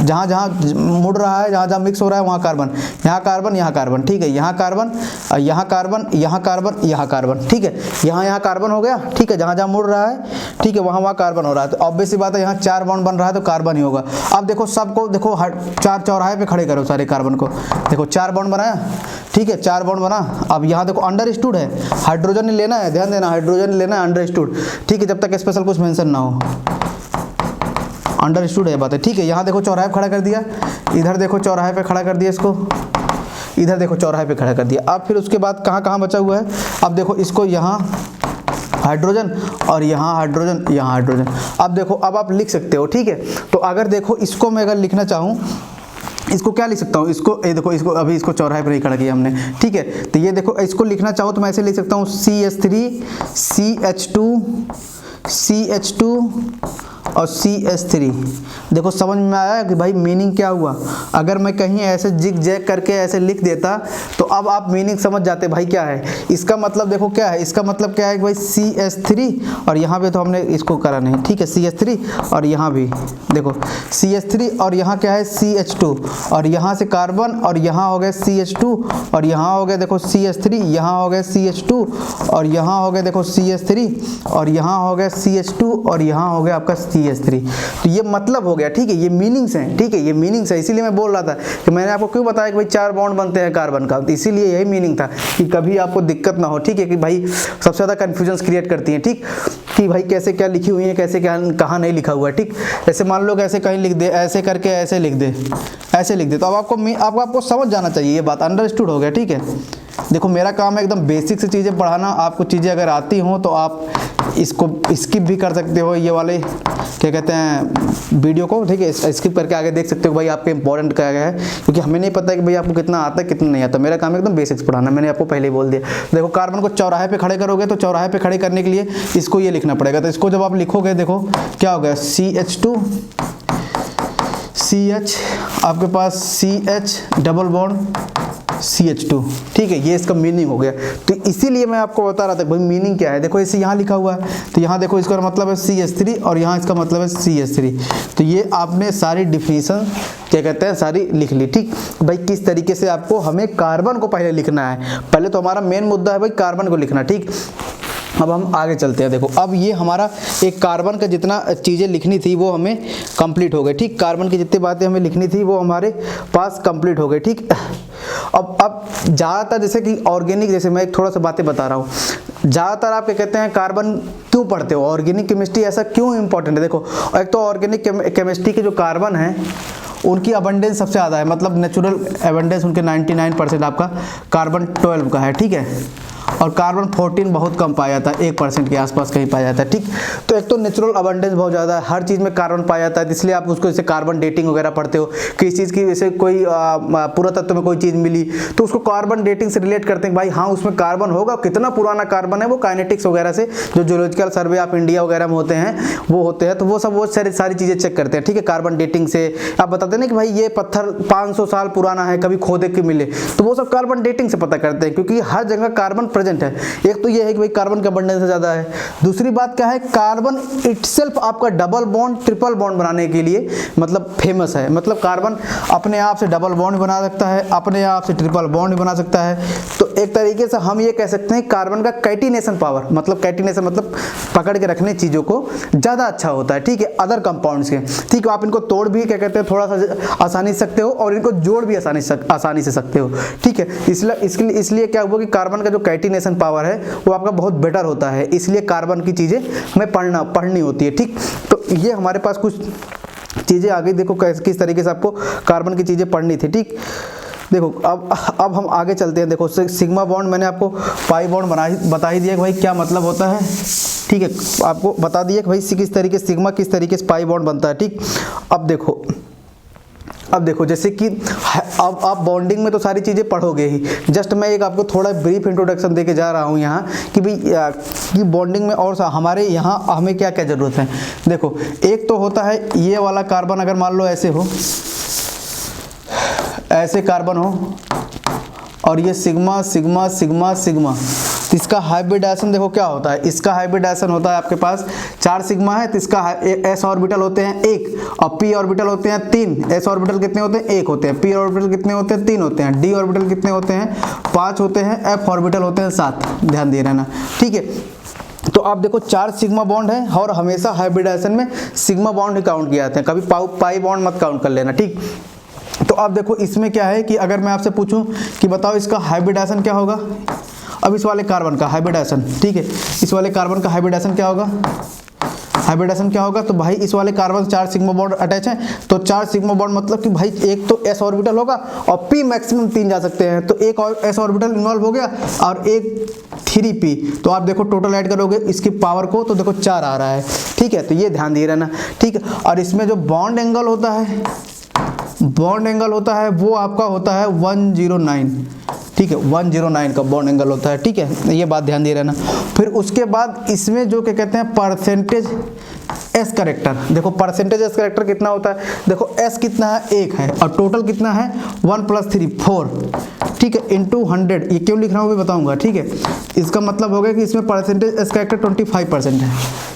जहाँ मुड़ रहा है, जहाँ मिक्स हो रहा है वहाँ कार्बन, यहाँ कार्बन, ठीक है। यहाँ कार्बन, ठीक है। यहाँ कार्बन हो गया, ठीक है। जहाँ मुड़ रहा है, ठीक है, वहाँ कार्बन हो रहा है। तो ऑब्वियस सी बात है यहाँ 4 बॉन्ड बन रहा है तो कार्बन ही होगा। अब देखो सबको देखो 4 चौराहे पे खड़े करो सारे कार्बन को, देखो 4 बॉन्ड बनाया, ठीक है। 4 बॉन्ड बना। अब यहाँ देखो अंडरस्टूड है, हाइड्रोजन नहीं लेना है, ध्यान देना, हाइड्रोजन नहीं लेना है, अंडरस्टूड, ठीक है। जब तक स्पेशल कुछ मेंशन ना हो, अंडरस्टूड है बात है, ठीक है। यहाँ देखो चौराहे पे खड़ा कर दिया, इधर देखो चौराहे पे खड़ा कर दिया इसको, इधर देखो चौराहे पे खड़ा कर दिया। अब फिर उसके बाद कहाँ बचा हुआ है, अब देखो इसको यहाँ हाइड्रोजन और यहाँ हाइड्रोजन, यहाँ हाइड्रोजन। अब देखो, अब आप लिख सकते हो, ठीक है। तो अगर देखो इसको मैं अगर लिखना चाहूँ, इसको क्या लिख सकता हूँ, इसको ये देखो, इसको अभी इसको चौराहे पर ही खड़ा किया हमने, ठीक है। तो ये देखो, इसको लिखना चाहो तो मैं ऐसे लिख सकता हूँ CH3 CH2 CH2 और CH3। देखो समझ में आया कि भाई मीनिंग क्या हुआ। अगर मैं कहीं ऐसे जिग जैग करके ऐसे लिख देता तो अब आप मीनिंग समझ जाते भाई क्या है इसका मतलब। देखो क्या है इसका मतलब, क्या है कि भाई CH3 और यहाँ पे तो हमने इसको करा नहीं, ठीक है, CH3 और यहाँ भी देखो CH3 और यहाँ क्या है CH2 और यहाँ से कार्बन और यहाँ हो गया CH2 और यहाँ हो गया देखो CH3, यहाँ हो गया CH2 और यहाँ हो गया देखो CH3 और यहाँ हो गया CH2 और यहाँ हो गया आपका CH3। तो ये मतलब हो गया, ठीक है, ये मीनिंग्स हैं, ठीक है, ये मीनिंग्स है। इसीलिए मैं बोल रहा था कि मैंने आपको क्यों बताया कि भाई 4 बॉन्ड बनते हैं कार्बन का, इसीलिए यही मीनिंग था कि कभी आपको दिक्कत ना हो, ठीक है, कि भाई सबसे ज़्यादा कन्फ्यूजन्स क्रिएट करती हैं, ठीक, कि भाई कैसे क्या लिखी हुई है, कैसे क्या कहाँ नहीं लिखा हुआ है, ठीक। ऐसे मान लो ऐसे कहीं लिख दे, ऐसे करके ऐसे लिख दे, ऐसे लिख दे, तो अब आपको समझ जाना चाहिए, ये बात अंडरस्टूड हो गया, ठीक है। देखो मेरा काम है एकदम बेसिक से चीज़ें पढ़ाना, आपको चीज़ें अगर आती हों तो आप इसको स्किप भी कर सकते हो, ये वाले क्या कहते हैं वीडियो को, ठीक है, स्किप करके आगे देख सकते हो भाई आपके इंपॉर्टेंट क्या है, क्योंकि हमें नहीं पता है कि भाई आपको कितना आता है कितना नहीं आता। मेरा काम है एकदम बेसिक्स पढ़ाना, मैंने आपको पहले ही बोल दिया। देखो कार्बन को चौराहे पे खड़े करोगे तो चौराहे पे खड़े करने के लिए इसको ये लिखना पड़ेगा। तो इसको जब आप लिखोगे देखो क्या हो गया, CH2 CH, आपके पास CH डबल बॉन्ड CH2, ठीक है, ये इसका मीनिंग हो गया। तो इसीलिए मैं आपको बता रहा था भाई मीनिंग क्या है। देखो इसे यहाँ लिखा हुआ है तो यहाँ देखो इसका मतलब है CH3 और यहाँ इसका मतलब है CH3। तो ये आपने सारी डिफिनीशन क्या कहते हैं सारी लिख ली, ठीक। भाई किस तरीके से आपको हमें कार्बन को पहले लिखना है, पहले तो हमारा मेन मुद्दा है भाई कार्बन को लिखना, ठीक। अब हम आगे चलते हैं। देखो अब ये हमारा एक कार्बन का जितना चीज़ें लिखनी थी वो हमें कंप्लीट हो गई, ठीक। कार्बन की जितनी बातें हमें लिखनी थी वो हमारे पास कंप्लीट हो गई, ठीक। अब ज़्यादातर जैसे कि ऑर्गेनिक, जैसे मैं एक थोड़ा सा बातें बता रहा हूँ, ज़्यादातर आप क्या कहते हैं कार्बन क्यों पढ़ते हो, ऑर्गेनिक केमिस्ट्री ऐसा क्यों इंपॉर्टेंट है। देखो एक तो ऑर्गेनिक केमिस्ट्री के जो कार्बन है उनकी अबंडेंस सबसे ज़्यादा है, मतलब नेचुरल अबंडेंस उनके 99% आपका कार्बन 12 का है, ठीक है, और कार्बन 14 बहुत कम पाया जाता है, 1% के आसपास कहीं पाया जाता है, ठीक। तो एक तो नेचुरल अबंडेंस बहुत ज़्यादा है, हर चीज़ में कार्बन पाया जाता है, इसलिए आप उसको जैसे कार्बन डेटिंग वगैरह पढ़ते हो, किस चीज़ की जैसे कोई पुरातत्व में कोई चीज़ मिली तो उसको कार्बन डेटिंग से रिलेट करते हैं, भाई हाँ उसमें कार्बन होगा, कितना पुराना कार्बन है, वो काइनेटिक्स वगैरह से जो जियोलॉजिकल सर्वे ऑफ इंडिया वगैरह में होते हैं वो होते हैं, तो वो सब वो सारी चीज़ें चेक करते हैं, ठीक है। कार्बन डेटिंग से आप बताते हैं कि भाई ये पत्थर 500 साल पुराना है, कभी खोदे के मिले, तो वो सब कार्बन डेटिंग से पता करते हैं, क्योंकि हर जगह कार्बन प्रेजेंट है। एक तो ये है कि भाई कार्बन का अबंडेंस ज़्यादा है, दूसरी बात क्या है कार्बन इटसेल्फ आपका डबल बॉन्ड ट्रिपल बॉन्ड बनाने के लिए मतलब फेमस है, मतलब कार्बन अपने आप से डबल बॉन्ड बना सकता है, अपने आप से ट्रिपल बॉन्ड बना सकता है। तो एक तरीके से हम ये कह सकते हैं कार्बन का कैटिनेशन पावर, मतलब कैटिनेशन मतलब पकड़ के रखने चीज़ों को ज़्यादा अच्छा होता है, ठीक है, अदर कंपाउंड्स के, ठीक है। आप इनको तोड़ भी क्या कहते हैं थोड़ा सा आसानी से सकते हो और इनको जोड़ भी आसानी से सकते हो, ठीक है। इसलिए क्या हुआ कि कार्बन का जो कैटिनेशन पावर है वो आपका बहुत बेटर होता है, इसलिए कार्बन की चीज़ें हमें पढ़नी होती है, ठीक। तो ये हमारे पास कुछ चीज़ें आ गई, देखो किस तरीके से आपको कार्बन की चीज़ें पढ़नी थी, ठीक। देखो अब हम आगे चलते हैं। देखो सिग्मा बॉन्ड मैंने आपको पाई बॉन्ड बता ही दिया कि भाई क्या मतलब होता है, ठीक है, आपको बता दिया कि भाई किस तरीके से सिग्मा किस तरीके से पाई बॉन्ड बनता है, ठीक। अब देखो जैसे कि अब आप बॉन्डिंग में तो सारी चीज़ें पढ़ोगे ही, जस्ट मैं एक आपको थोड़ा ब्रीफ इंट्रोडक्शन देके जा रहा हूँ यहाँ कि भाई कि बॉन्डिंग में और हमारे यहाँ हमें क्या क्या ज़रूरत है। देखो एक तो होता है ये वाला कार्बन, अगर मान लो ऐसे कार्बन हो और ये सिग्मा सिग्मा सिग्मा सिग्मा, तो इसका हाइब्रिडाइजेशन देखो क्या होता है, इसका हाइब्रिडाइजेशन होता है आपके पास 4 सिग्मा है तो इसका s ऑर्बिटल होते हैं 1 और p ऑर्बिटल होते हैं 3। s ऑर्बिटल कितने होते हैं 1 होते हैं, p ऑर्बिटल कितने होते हैं 3 होते हैं, d ऑर्बिटल कितने होते हैं 5 होते हैं, f ऑर्बिटल होते हैं 7, ध्यान दे रहना, ठीक है। तो आप देखो 4 सिग्मा बॉन्ड है और हमेशा हाइब्रिडाइजेशन में सिग्मा बॉन्ड ही काउंट किए जाते हैं, कभी पाई बॉन्ड मत काउंट कर लेना, ठीक। तो अब देखो इसमें क्या है कि अगर मैं आपसे पूछूं कि बताओ इसका हाइब्रिडाइजेशन क्या होगा, अब इस वाले कार्बन का हाइब्रिडाइजेशन, ठीक है, इस वाले कार्बन का हाइब्रिडाइजेशन क्या होगा, हाइब्रिडेशन क्या होगा, तो भाई इस वाले कार्बन 4 सिग्मा बॉन्ड अटैच हैं, तो 4 सिग्मा बॉन्ड मतलब कि भाई एक तो s ऑर्बिटल होगा और p मैक्सिमम 3 जा सकते हैं, तो एक और s ऑर्बिटल इन्वॉल्व हो गया और एक 3p, तो आप देखो टोटल ऐड करोगे इसकी पावर को तो देखो 4 आ रहा है, ठीक है। तो ये ध्यान दिए रहना, ठीक है। और इसमें जो बॉन्ड एंगल होता है, बॉन्ड एंगल होता है वो आपका होता है 109, ठीक है, 109 का बॉन्ड एंगल होता है, ठीक है, ये बात ध्यान दिए रहना। फिर उसके बाद इसमें जो क्या कहते हैं परसेंटेज एस करेक्टर, देखो परसेंटेज एस करेक्टर कितना होता है, देखो एस कितना है 1 है और टोटल कितना है 1 + 3 4, ठीक है, इंटू 100, ये क्यों लिख रहा हूँ भी बताऊंगा, ठीक है। इसका मतलब हो गया कि इसमें परसेंटेज एस करेक्टर 25% है,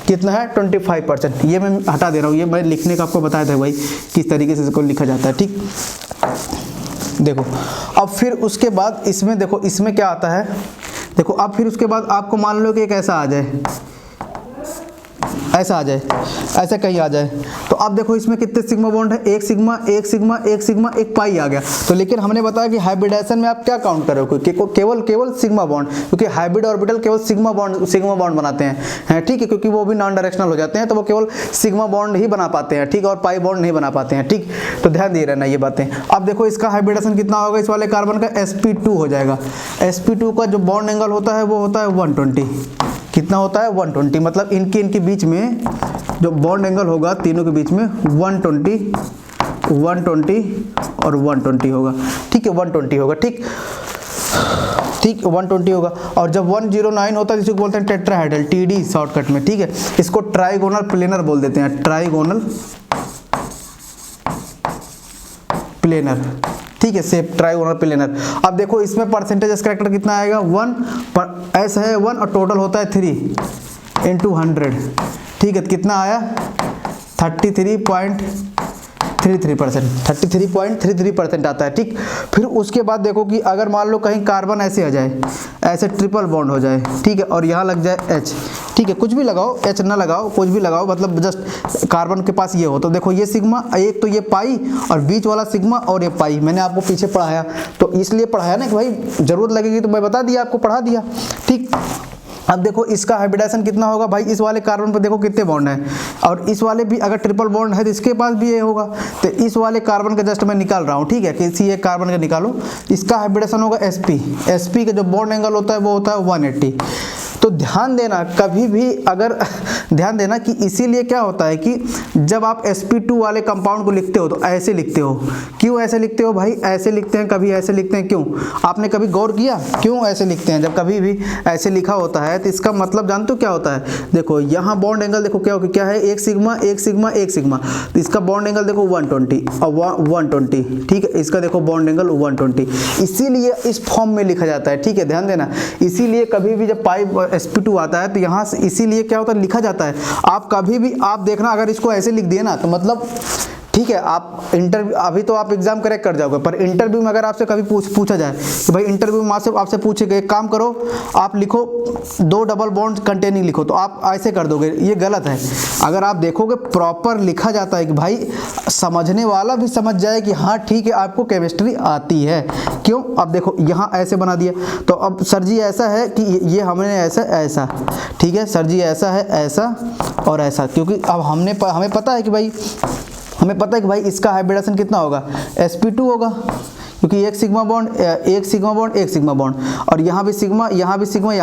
कितना है 25%, ये मैं हटा दे रहा हूँ, ये मैं लिखने का आपको बताया था भाई किस तरीके से इसको लिखा जाता है, ठीक। देखो अब फिर उसके बाद इसमें देखो इसमें क्या आता है, देखो अब फिर उसके बाद आपको मान लो कि एक ऐसा आ जाए, ऐसा आ जाए, ऐसा कहीं आ जाए, तो अब देखो इसमें कितने सिग्मा बॉन्ड है, एक सिग्मा एक सिग्मा एक सिग्मा एक पाई आ गया। तो लेकिन हमने बताया कि हाइब्रिडेशन में आप क्या काउंट करोगे, केवल सिग्मा बॉन्ड, क्योंकि हाइब्रिड ऑर्बिटल केवल सिग्मा बॉन्ड बनाते हैं, ठीक है, क्योंकि वो भी नॉन डायरेक्शनल हो जाते हैं, तो वो केवल सिग्मा बॉन्ड ही बना पाते हैं, ठीक, और पाई बॉन्ड नहीं बना पाते हैं, ठीक। तो ध्यान दिए रहना ये बातें। अब देखो इसका हाइब्रिडेशन कितना होगा, इस वाले कार्बन का sp2 हो जाएगा, sp2 का जो बॉन्ड एंगल होता है वो होता है 120, कितना होता है 120, मतलब इनके बीच में जो बॉन्ड एंगल होगा तीनों के बीच में 120 और 120 होगा, ठीक है, 120 होगा, ठीक, 120 होगा। और जब 109 होता है जिसको बोलते हैं टेट्राहेड्रल, TD शॉर्टकट में, ठीक है, इसको ट्राइगोनल प्लेनर बोल देते हैं, ट्राइगोनल प्लेनर, ठीक है, शेप ट्राइगोनल प्लेनर। अब देखो इसमें परसेंटेज एस करेक्टर कितना आएगा 1 पर एस है 1 और टोटल होता है 3 × 100, ठीक है, कितना आया 33.33% आता है, ठीक। फिर उसके बाद देखो कि अगर मान लो कहीं कार्बन ऐसे आ जाए, ऐसे ट्रिपल बॉन्ड हो जाए, ठीक है, और यहाँ लग जाए H, ठीक है, कुछ भी लगाओ, H ना लगाओ, कुछ भी लगाओ, मतलब जस्ट कार्बन के पास ये हो, तो देखो ये सिग्मा, एक तो ये पाई और बीच वाला सिग्मा और ये पाई, मैंने आपको पीछे पढ़ाया, तो इसलिए पढ़ाया ना कि भाई जरूरत लगेगी तो मैं बता दिया, आपको पढ़ा दिया, ठीक। अब देखो इसका हाइब्रिडेशन कितना होगा भाई, इस वाले कार्बन पर देखो कितने बॉन्ड हैं, और इस वाले भी अगर ट्रिपल बॉन्ड है तो इसके पास भी ये होगा, तो इस वाले कार्बन का जस्ट मैं निकाल रहा हूँ, ठीक है, किसी एक कार्बन का निकालो, इसका हाइब्रिडेशन होगा sp का जो बॉन्ड एंगल होता है वो होता है 180। तो ध्यान देना कभी भी, अगर ध्यान देना कि इसीलिए क्या होता है कि जब आप sp2 वाले कंपाउंड को लिखते हो तो ऐसे लिखते हो, क्यों ऐसे लिखते हो भाई, ऐसे लिखते हैं, कभी ऐसे लिखते हैं, क्यों, आपने कभी गौर किया क्यों ऐसे लिखते हैं, जब कभी भी ऐसे लिखा होता है तो इसका मतलब जानते हो क्या होता है, देखो यहाँ बॉन्ड एंगल देखो क्या है, एक सिग्मा एक सिग्मा एक सिग्मा, तो इसका बॉन्ड एंगल देखो 120 और 120, ठीक है, इसका देखो बॉन्ड एंगल 120, इसीलिए इस फॉर्म में लिखा जाता है, ठीक है, ध्यान देना। इसीलिए कभी भी जब पाई sp2 आता है तो यहाँ से इसीलिए क्या होता है लिखा जाता है, आप कभी भी आप देखना अगर इसको ऐसे लिख दिए ना तो मतलब ठीक है, आप इंटरव्यू अभी तो आप एग्जाम क्रैक कर जाओगे, पर इंटरव्यू में अगर आपसे कभी पूछा जाए कि भाई इंटरव्यू में आपसे पूछेगा एक काम करो आप लिखो 2 डबल बॉन्ड कंटेनिंग लिखो, तो आप ऐसे कर दोगे, ये गलत है। अगर आप देखोगे प्रॉपर लिखा जाता है कि भाई समझने वाला भी समझ जाए कि हाँ ठीक है आपको केमिस्ट्री आती है, क्यों। अब देखो यहाँ ऐसे बना दिया, तो अब सर जी ऐसा है कि ये हमने ऐसा ठीक है सर जी, ऐसा है ऐसा और ऐसा, क्योंकि अब हमें पता है कि भाई इसका हाइब्रिडेशन कितना होगा, sp2 होगा, क्योंकि एक सिग्मा बॉन्ड एक सिग्मा बॉन्ड और यहाँ भी सिग्मा यहाँ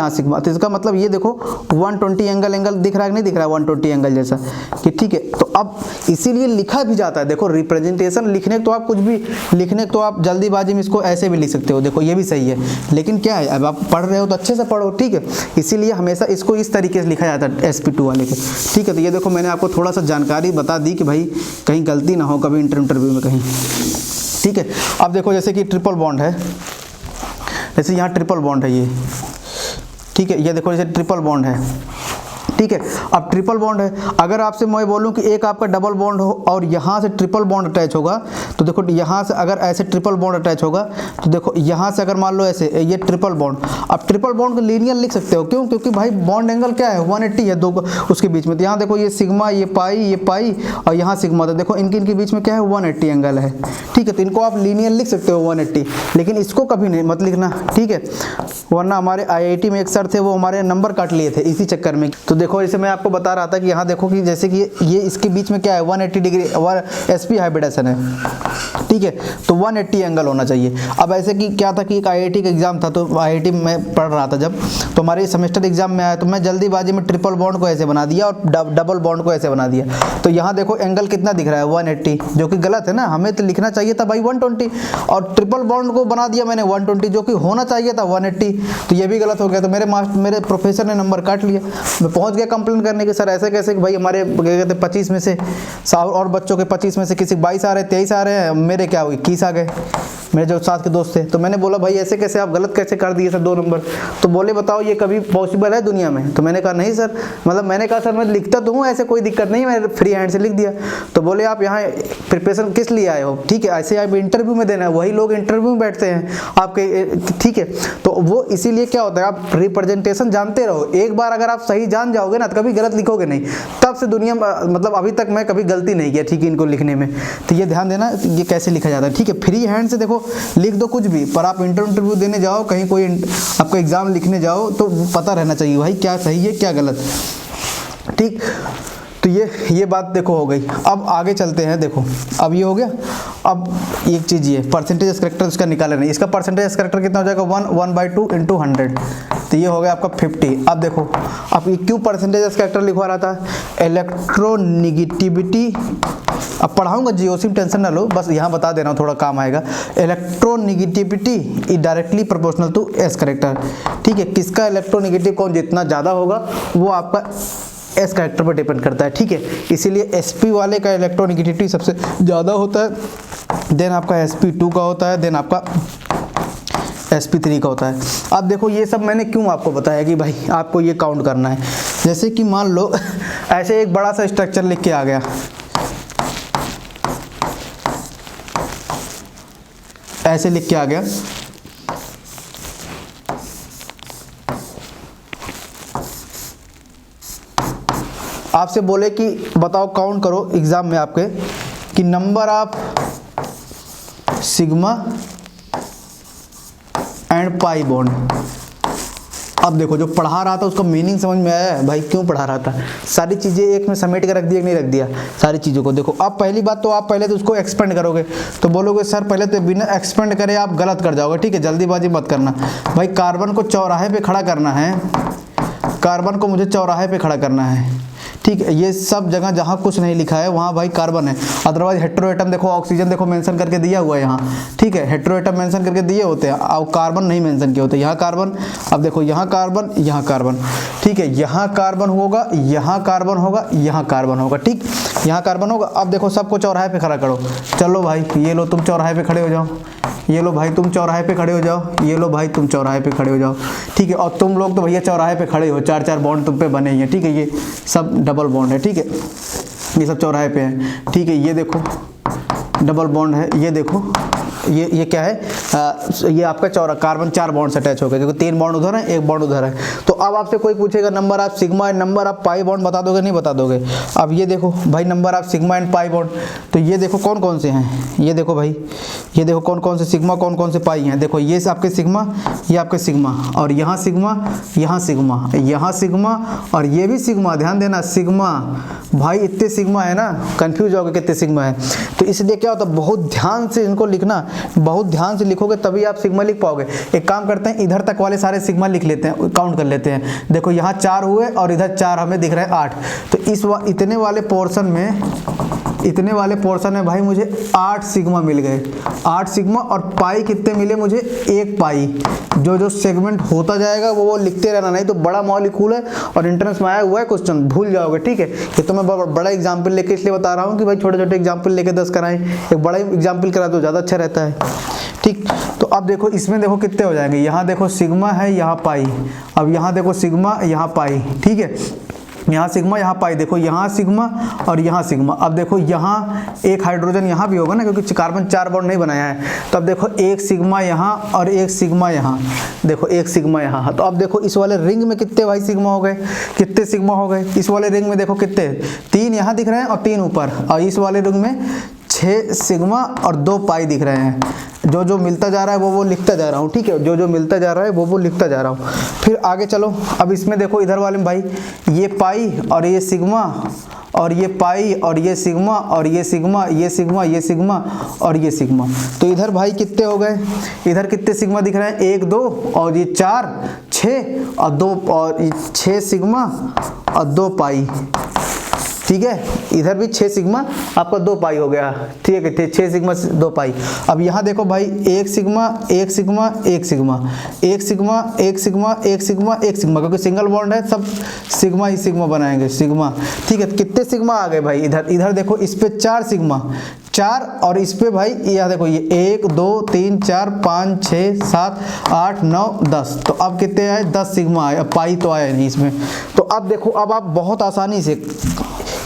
सिग्मा, तो इसका मतलब ये देखो 120 एंगल दिख रहा है कि नहीं दिख रहा है, 120 एंगल जैसा, कि ठीक है। तो अब इसीलिए लिखा भी जाता है, देखो रिप्रेजेंटेशन लिखने तो आप कुछ भी लिखने तो आप जल्दीबाजी में इसको ऐसे भी लिख सकते हो, देखो ये भी सही है, लेकिन क्या है अब आप पढ़ रहे हो तो अच्छे से पढ़ो, ठीक है, इसीलिए हमेशा इसको इस तरीके से लिखा जाता है sp2 वाले के, ठीक है। तो ये देखो मैंने आपको थोड़ा सा जानकारी बता दी कि भाई कहीं गलती ना हो कभी इंटरव्यू में कहीं, ठीक है। अब देखो जैसे कि ट्रिपल बॉन्ड है, जैसे यहाँ ट्रिपल बॉन्ड है ये, ठीक है, ये देखो जैसे ट्रिपल बॉन्ड है, ठीक है। अब ट्रिपल बॉन्ड है, अगर आपसे मैं बोलूं कि एक आपका डबल बॉन्ड हो और यहाँ से ट्रिपल बॉन्ड अटैच होगा, तो देखो यहाँ से अगर ऐसे ट्रिपल बॉन्ड अटैच होगा तो देखो यहाँ से अगर मान लो ऐसे ये ट्रिपल बॉन्ड, अब ट्रिपल बॉन्ड को लीनियर लिख सकते हो, क्यों, क्योंकि भाई बॉन्ड एंगल क्या है 180 है दो उसके बीच में, तो यहाँ देखो ये सिग्मा ये पाई और यहाँ सिग्मा, तो देखो इनके बीच में क्या है 180 एंगल है, ठीक है। तो इनको आप लीनियर लिख सकते हो 180, लेकिन इसको कभी नहीं मत लिखना, ठीक है, वरना हमारे IIT में एक सर थे वो हमारे नंबर काट लिए थे इसी चक्कर में। तो देखो जैसे मैं आपको बता रहा था कि यहाँ देखो कि जैसे कि ये इसके बीच में क्या है 180 डिग्री sp हाइब्रिडेशन है, ठीक है, तो 180 एंगल होना चाहिए। अब ऐसे कि क्या था कि एक IIT का एग्जाम था, तो IIT में पढ़ रहा था जब, तो हमारे सेमेस्टर एग्जाम में आया तो मैं जल्दीबाजी में ट्रिपल बॉन्ड को ऐसे बना दिया और डबल बॉन्ड को ऐसे बना दिया। तो यहाँ देखो एंगल कितना दिख रहा है 180, जो कि गलत है ना, हमें तो लिखना चाहिए था भाई 120, और ट्रिपल बॉन्ड को बना दिया मैंने 120, जो कि होना चाहिए था 180, तो ये भी गलत हो गया। तो मेरे प्रोफेसर ने नंबर काट लिया। मैं पहुंच गया कंप्लेन करने के, सर ऐसे कैसे कि भाई हमारे क्या कहते 25 में से और बच्चों के 25 में से किसी 22 आ रहे, 23 आ रहे हैं, मेरे क्या 21 आ गए, मेरे जो साथ के दोस्त थे। तो मैंने बोला भाई ऐसे कैसे, आप गलत कैसे कर दिए सर 2 नंबर। तो बोले बताओ ये कभी पॉसिबल है दुनिया में। तो मैंने कहा नहीं सर, मतलब मैंने कहा सर मैं लिखता तो हूँ, ऐसे कोई दिक्कत नहीं, मैं फ्री हैंड से लिख दिया। तो बोले आप यहाँ प्रिपरेशन किस लिए आए हो, ठीक है, ऐसे आप इंटरव्यू में देना है, वही लोग इंटरव्यू में बैठते हैं आपके, ठीक है। तो वो इसीलिए क्या होता है, आप रिप्रेजेंटेशन जानते रहो, एक बार अगर आप सही जान जाओगे ना तो कभी गलत लिखोगे नहीं। तब से दुनिया मतलब अभी तक मैं कभी गलती नहीं किया, ठीक है, इनको लिखने में। तो ये ध्यान देना ये कैसे लिखा जाता है, ठीक है। फ्री हैंड से देखो लिख दो कुछ भी, पर आप इंटरव्यू देने जाओ, कहीं कोई आपको एग्जाम लिखने जाओ तो पता रहना चाहिए भाई क्या सही है क्या गलत, ठीक। तो ये बात देखो हो गई। अब आगे चलते हैं, देखो अब ये हो गया। अब एक चीज़ ये परसेंटेज करेक्टर इसका निकाले नहीं, इसका परसेंटेज करेक्टर कितना हो जाएगा 1/2 × 100, तो ये हो गया आपका 50। अब देखो अब ये क्यों परसेंटेज करेक्टर लिखवा रहा था, इलेक्ट्रोनिगेटिविटी, अब पढ़ाऊंगा जीओसी में टेंशन ना लो, बस यहाँ बता दे रहा हूँ थोड़ा काम आएगा। Electronegativity is directly proportional to S character, ठीक है, किसका इलेक्ट्रोनिगेटिव कौन जितना ज़्यादा होगा वो आपका एस करेक्टर पर डिपेंड करता है, ठीक है। इसीलिए SP वाले का इलेक्ट्रोनिगेटिविटी सबसे ज़्यादा होता है, देन आपका SP2 का होता है, देन आपका SP3 का होता है। अब देखो ये सब मैंने क्यों आपको बताया कि भाई आपको ये काउंट करना है। जैसे कि मान लो ऐसे एक बड़ा सा स्ट्रक्चर लिख के आ गया, ऐसे लिख के आ गया, आपसे बोले कि बताओ काउंट करो एग्जाम में आपके कि number of sigma and pi bond. अब देखो जो पढ़ा रहा था उसका मीनिंग समझ में आया है भाई, क्यों पढ़ा रहा था, सारी चीज़ें एक में समेट के रख दिया कि नहीं रख दिया सारी चीज़ों को। देखो अब पहली बात तो आप पहले तो उसको एक्सपेंड करोगे, तो बोलोगे सर पहले तो बिना एक्सपेंड करे आप गलत कर जाओगे, ठीक है, जल्दीबाजी मत करना भाई। कार्बन को चौराहे पे खड़ा करना है, कार्बन को मुझे चौराहे पे खड़ा करना है, ठीक है। ये सब जगह जहाँ कुछ नहीं लिखा है वहाँ भाई कार्बन है, अदरवाइज हेट्रोएटम देखो, ऑक्सीजन देखो मेंशन करके दिया हुआ है यहाँ, ठीक है, हेट्रोएटम मेंशन करके दिए होते हैं और कार्बन नहीं मेंशन किए होते। यहाँ कार्बन, अब देखो यहाँ कार्बन, यहाँ कार्बन, ठीक है, यहाँ कार्बन होगा, यहाँ कार्बन होगा, यहाँ कार्बन होगा, ठीक, यहाँ कार्बन होगा। अब देखो सबको चौराहे पे खड़ा करो, चलो भाई ये लो तुम चौराहे पे खड़े हो जाओ, ये लो भाई तुम चौराहे पे खड़े हो जाओ, ये लो भाई तुम चौराहे पे खड़े हो जाओ, ठीक है। और तुम लोग तो भैया चौराहे पे खड़े हो, 4-4 बॉन्ड तुम पे बने ही हैं, ठीक है, ये सब डबल बॉन्ड है, ठीक है, ये सब चौराहे पे हैं, ठीक है। ये देखो डबल बॉन्ड है, ये देखो ये क्या है, ये आपका कार्बन 4 बॉन्ड से अटैच हो गए, क्योंकि 3 बॉन्ड उधर है 1 बॉन्ड उधर है। तो अब आपसे कोई पूछेगा number of sigma and number of pi bond बता दोगे नहीं बता दोगे। अब ये देखो भाई number of sigma and pi bond, तो ये देखो कौन कौन से हैं, ये देखो भाई, ये देखो कौन कौन से सिग्मा कौन कौन से पाई हैं। देखो ये आपके सिग्मा, ये आपके सिग्मा, और यहाँ सिग्मा, यहाँ सिग्मा, यहाँ सिग्मा, और ये भी सिग्मा, ध्यान देना सिग्मा, भाई इतने सिग्मा है ना, कंफ्यूज होगे कितने सिग्मा है। तो इसलिए क्या होता है बहुत ध्यान से इनको लिखना, बहुत ध्यान से लिखोगे तभी आप सिग्मा लिख पाओगे। एक काम करते हैं इधर तक वाले सारे सिग्मा लिख लेते हैं, काउंट कर लेते हैं। देखो यहाँ 4 हुए और इधर 4 हमें दिख रहे हैं 8, तो इतने वाले पोर्शन में भाई मुझे 8 सिग्मा मिल गए, 8 सिग्मा, और पाई कितने मिले मुझे 1 पाई। जो सेगमेंट होता जाएगा वो लिखते रहना, नहीं तो बड़ा मॉलिक्यूल है और एंट्रेंस में आया हुआ है क्वेश्चन, भूल जाओगे, ठीक है। ये तो मैं बड़ा एग्जाम्पल लेके इसलिए बता रहा हूँ कि भाई छोटे छोटे एग्जाम्पल लेके 10 कराएं, एक बड़ा एग्जाम्पल करा तो ज़्यादा अच्छा रहता है, ठीक। तो अब देखो इसमें देखो कितने हो जाएंगे, यहाँ देखो सिग्मा है, यहाँ पाई, अब यहाँ देखो सिग्मा, यहाँ पाई, ठीक है, यहाँ सिग्मा यहाँ पाई, देखो यहाँ सिग्मा और यहाँ सिग्मा। अब देखो यहाँ एक हाइड्रोजन यहाँ भी होगा ना, क्योंकि कार्बन 4 बॉन्ड नहीं बनाया है। तो अब देखो एक सिग्मा यहाँ और एक सिग्मा यहाँ, देखो एक सिग्मा यहाँ। तो अब देखो इस वाले रिंग में कितने भाई सिग्मा हो गए, कितने सिग्मा हो गए इस वाले रिंग में, देखो कितने, 3 यहाँ दिख रहे हैं और 3 ऊपर, और इस वाले रिंग में 6 सिग्मा और 2 पाई दिख रहे हैं। जो जो मिलता जा रहा है वो लिखता जा रहा हूँ, ठीक है, जो जो मिलता जा रहा है वो लिखता जा रहा हूँ। फिर आगे चलो, अब इसमें देखो इधर वाले में भाई ये पाई और ये सिग्मा और ये पाई और ये सिग्मा और ये सिग्मा, ये सिग्मा, ये सिग्मा और ये सिग्मा। तो इधर भाई कितने हो गए, इधर कितने सिग्मा दिख रहे हैं, 1 2 और ये 4 6 और 2 और 6 सिग्मा और 2 पाई, ठीक है। इधर भी 6 सिग्मा आपका 2 पाई हो गया, ठीक है, 6 सिग्मा 2 पाई। अब यहाँ देखो भाई 1 sigma 1 sigma 1 sigma 1 sigma 1 sigma 1 sigma 1 sigma, क्योंकि सिंगल बॉन्ड है, सब सिग्मा ही सिग्मा बनाएंगे, सिग्मा, ठीक है। कितने सिग्मा आ गए भाई, इधर देखो इस पे 4 सिग्मा 4 और इस पे भाई यह देखो ये 1 2 3 4 5 6 7 8 9 10। तो अब कितने आए, 10 सिग्मा आए, अब पाई तो आया नहीं इसमें। तो अब देखो, अब आप बहुत आसानी से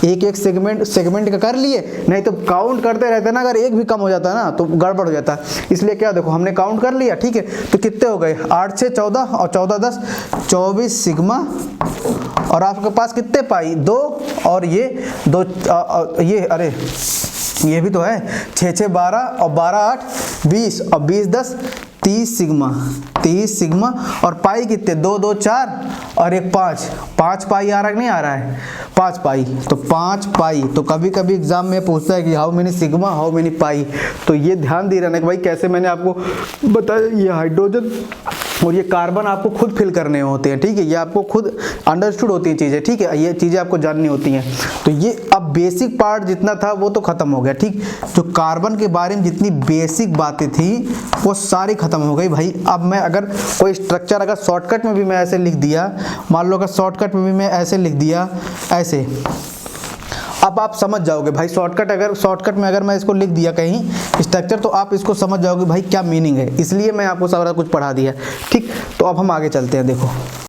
एक एक सेगमेंट का कर लिए, नहीं तो काउंट करते रहते ना, अगर एक भी कम हो जाता है ना तो गड़बड़ हो जाता है। इसलिए क्या, देखो हमने काउंट कर लिया, ठीक है। तो कितने हो गए, 8 6 14 और 14 10 24 सिग्मा, और आपके पास कितने पाई, 2 और ये 2 ये, अरे ये भी तो है, 6 6 12 और 12 8 20 और 20 10 30 सिग्मा, 30 सिग्मा। और पाई कितने, 2 2 4 और 1 5 पाई आ रहा है कि नहीं आ रहा है, 5 पाई। तो 5 पाई। तो कभी कभी एग्जाम में पूछता है कि how many sigma how many pi, तो ये ध्यान दे रहना कि भाई कैसे मैंने आपको बताया, ये हाइड्रोजन और ये कार्बन आपको खुद फिल करने होते हैं, ठीक है, ये आपको खुद अंडरस्टूड होती हैं चीज़ें, ठीक है, ये चीज़ें आपको जाननी होती हैं। तो ये अब बेसिक पार्ट जितना था वो तो ख़त्म हो गया, ठीक। जो कार्बन के बारे में जितनी बेसिक बातें थी वो सारी ख़त्म हो गई भाई। अब मैं अगर कोई स्ट्रक्चर अगर शॉर्टकट में भी मैं ऐसे लिख दिया, मान लो अगर शॉर्टकट में भी मैं ऐसे लिख दिया ऐसे, अब आप समझ जाओगे भाई, शॉर्टकट में अगर मैं इसको लिख दिया कहीं स्ट्रक्चर, तो आप इसको समझ जाओगे भाई क्या मीनिंग है। इसलिए मैं आपको सारा कुछ पढ़ा दिया, ठीक। तो अब हम आगे चलते हैं, देखो